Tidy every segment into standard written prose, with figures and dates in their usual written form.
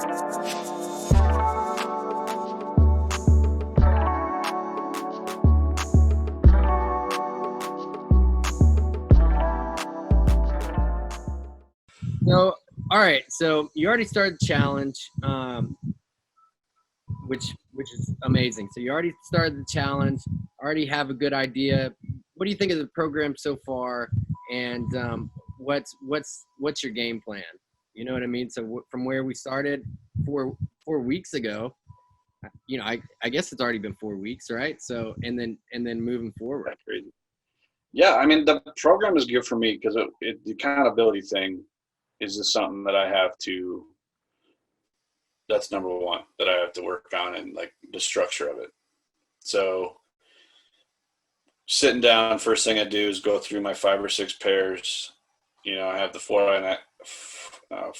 So, all right. So you already started the challenge, which is amazing. So you already started the challenge. Already have a good idea. What do you think of the program so far? And what's your game plan? You know what I mean? So from where we started 4 weeks ago, you know, I guess it's already been 4 weeks, right? So and then moving forward. That's crazy. Yeah, I mean, the program is good for me because the accountability thing is just something that I have to, that's number one that I have to work on, and like the structure of it. So sitting down, first thing I do is go through my 5 or 6 pairs. You know, I have the Forex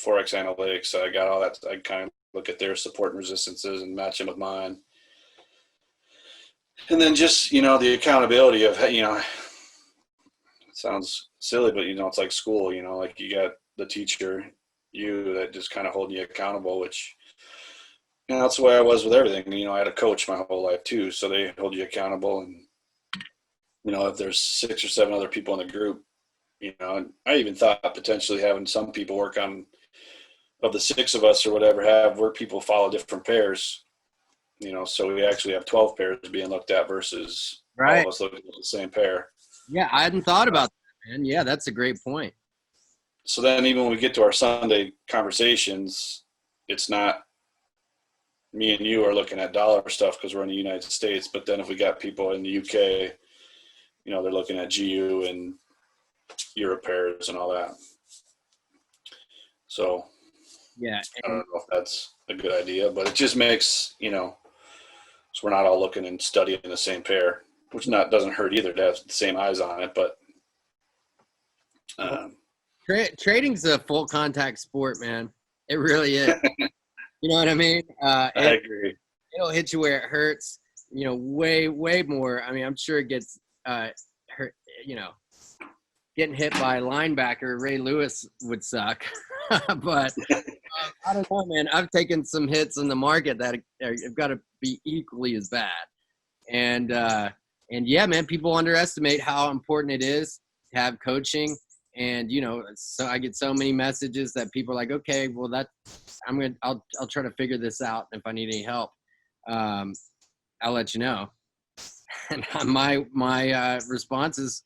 analytics. So I got all that. I kind of look at their support and resistances and match them with mine. And then just, you know, the accountability of, you know, it sounds silly, but, you know, it's like school, you know, like you got the teacher, you, that just kind of holding you accountable, which, you know, that's the way I was with everything. You know, I had a coach my whole life too, so they hold you accountable. And, you know, if there's 6 or 7 other people in the group, you know, I even thought potentially having some people work on, of the 6 of us or whatever, have where people follow different pairs, you know, so we actually have 12 pairs being looked at versus all of us looking at the same pair. Yeah, I hadn't thought about that, man. Yeah, that's a great point. So then even when we get to our Sunday conversations, it's not me and you are looking at dollar stuff because we're in the United States. But then if we got people in the UK, you know, they're looking at GU and Europe pairs and all that. So yeah, I don't know if that's a good idea, but it just makes, you know, so we're not all looking and studying the same pair, which doesn't hurt either to have the same eyes on it. But trading's a full contact sport, man. It really is. You know what I mean? I agree. It'll hit you where it hurts, you know, way more. I mean, I'm sure it gets hurt, you know, getting hit by a linebacker, Ray Lewis would suck. But I don't know, man. I've taken some hits in the market that have got to be equally as bad. And yeah, man, people underestimate how important it is to have coaching. And, you know, so I get so many messages that people are like, okay, well, I'll try to figure this out. If I need any help, I'll let you know. And my response is,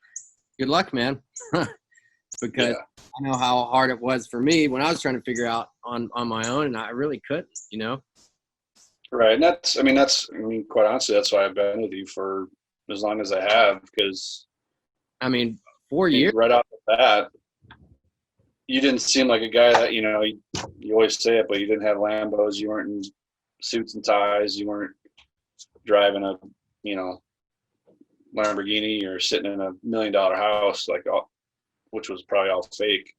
good luck, man. Because I know how hard it was for me when I was trying to figure out on my own, and I really couldn't, you know? Right. And quite honestly, that's why I've been with you for as long as I have, because 4 years. Right off the bat, you didn't seem like a guy that, you know, you always say it, but you didn't have Lambos. You weren't in suits and ties. You weren't driving a, you know, Lamborghini or sitting in $1 million house, which was probably all fake.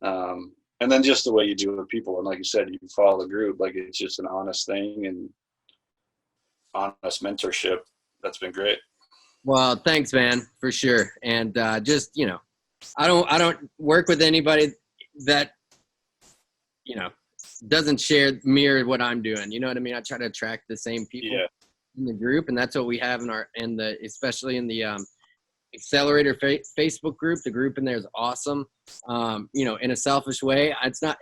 And then just the way you do it with people. And like you said, you follow the group. Like, it's just an honest thing and honest mentorship. That's been great. Well, thanks, man, for sure. And just, you know, I don't work with anybody that, you know, doesn't mirror what I'm doing. You know what I mean? I try to attract the same people in the group, and that's what we have especially in the Accelerator Facebook group. The group in there is awesome. You know, in a selfish way, it's not.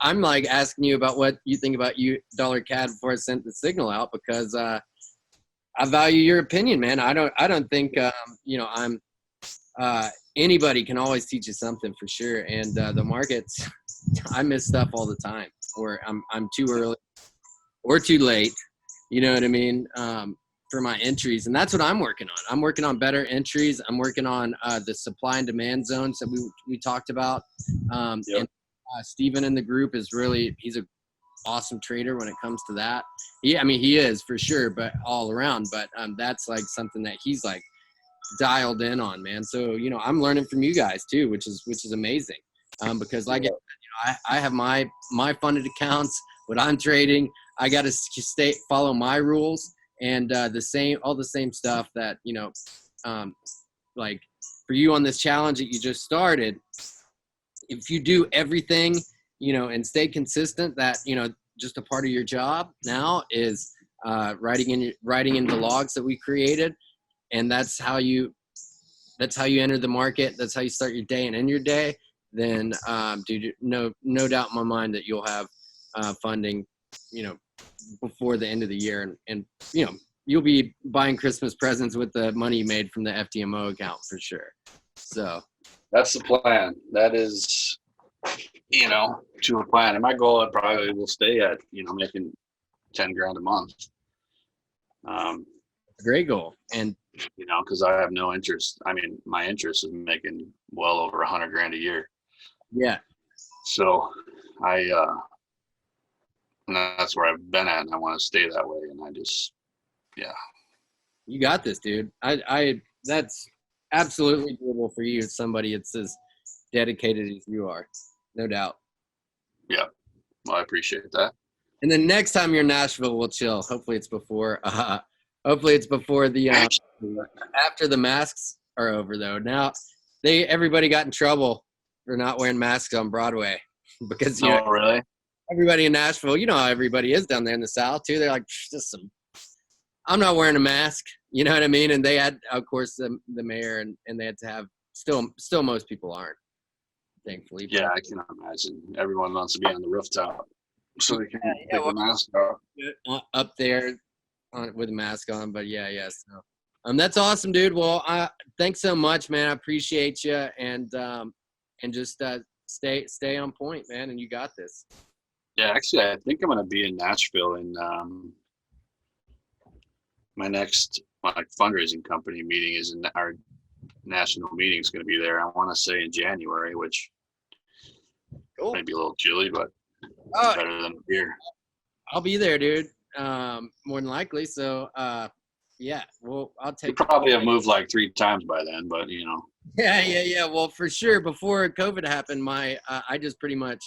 I'm like asking you about what you think about $CAD before I sent the signal out, because I value your opinion, man. I don't think you know, I'm anybody can always teach you something for sure. And the markets, I miss stuff all the time, or I'm too early or too late. You know what I mean? For my entries, and that's what I'm working on. I'm working on better entries. I'm working on the supply and demand zones that we talked about. And Steven in the group he's a awesome trader when it comes to that. He is for sure, but all around. But that's like something that he's like dialed in on, man. So, you know, I'm learning from you guys too, which is amazing. Because like, you know, I have my funded accounts, what I'm trading. I got to follow my rules. And all the same stuff that, you know, like for you on this challenge that you just started, if you do everything, you know, and stay consistent, that, you know, just a part of your job now is writing in the logs that we created, and that's how you enter the market. That's how you start your day and end your day. Then, dude, no doubt in my mind that you'll have funding, before the end of the year, and you'll be buying Christmas presents with the money you made from the FTMO account for sure. So that's the plan. That is, to a plan. And my goal, I probably will stay at, making 10 grand a month. Great goal. And because I have no interest. I mean, my interest is making well over 100 grand a year. Yeah. So and that's where I've been at, and I want to stay that way. And I just, you got this, dude. I that's absolutely doable for you as somebody that's as dedicated as you are. No doubt. Yeah. Well, I appreciate that. And then next time you're in Nashville, we'll chill. Hopefully it's before the after the masks are over though. Now everybody got in trouble for not wearing masks on Broadway because really? Everybody in Nashville, you know how everybody is down there in the South too. They're like, I'm not wearing a mask. You know what I mean? And they had, of course, the mayor and they had to have still most people aren't, thankfully. Yeah, I can imagine. Everyone wants to be on the rooftop so they can take the mask off. Up there with a mask on, but yeah. So, that's awesome, dude. Well, thanks so much, man. I appreciate you, and just stay on point, man. And you got this. Yeah, actually, I think I'm going to be in Nashville in my next fundraising company meeting is in our national meeting is going to be there. I want to say in January, which may be a little chilly, but better than here. I'll be there, dude. More than likely. So, yeah. Well, I'll take. You probably have moved like 3 times by then, but Yeah. Well, for sure. Before COVID happened, I just pretty much.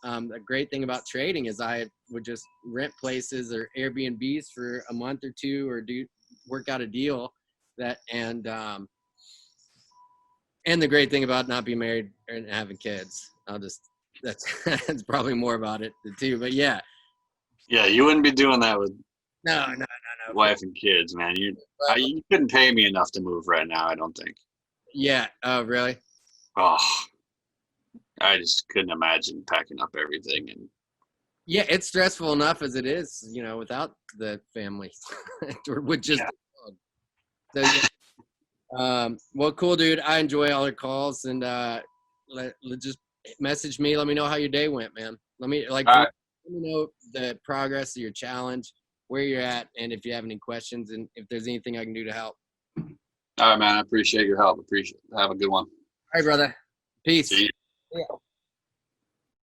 The great thing about trading is I would just rent places or Airbnbs for a month or two, or work out a deal and the great thing about not being married and having kids, that's probably more about it too. But yeah, you wouldn't be doing that with no wife and kids, man. You couldn't pay me enough to move right now, I don't think. Yeah. Oh, really? Oh, I just couldn't imagine packing up everything. And yeah, it's stressful enough as it is, without the family. With just so, well, cool, dude. I enjoy all your calls, and just message me. Let me know how your day went, man. Let me know the progress of your challenge, where you're at, and if you have any questions, and if there's anything I can do to help. All right, man. I appreciate your help. Have a good one. All right, brother. Peace. See you. Yeah.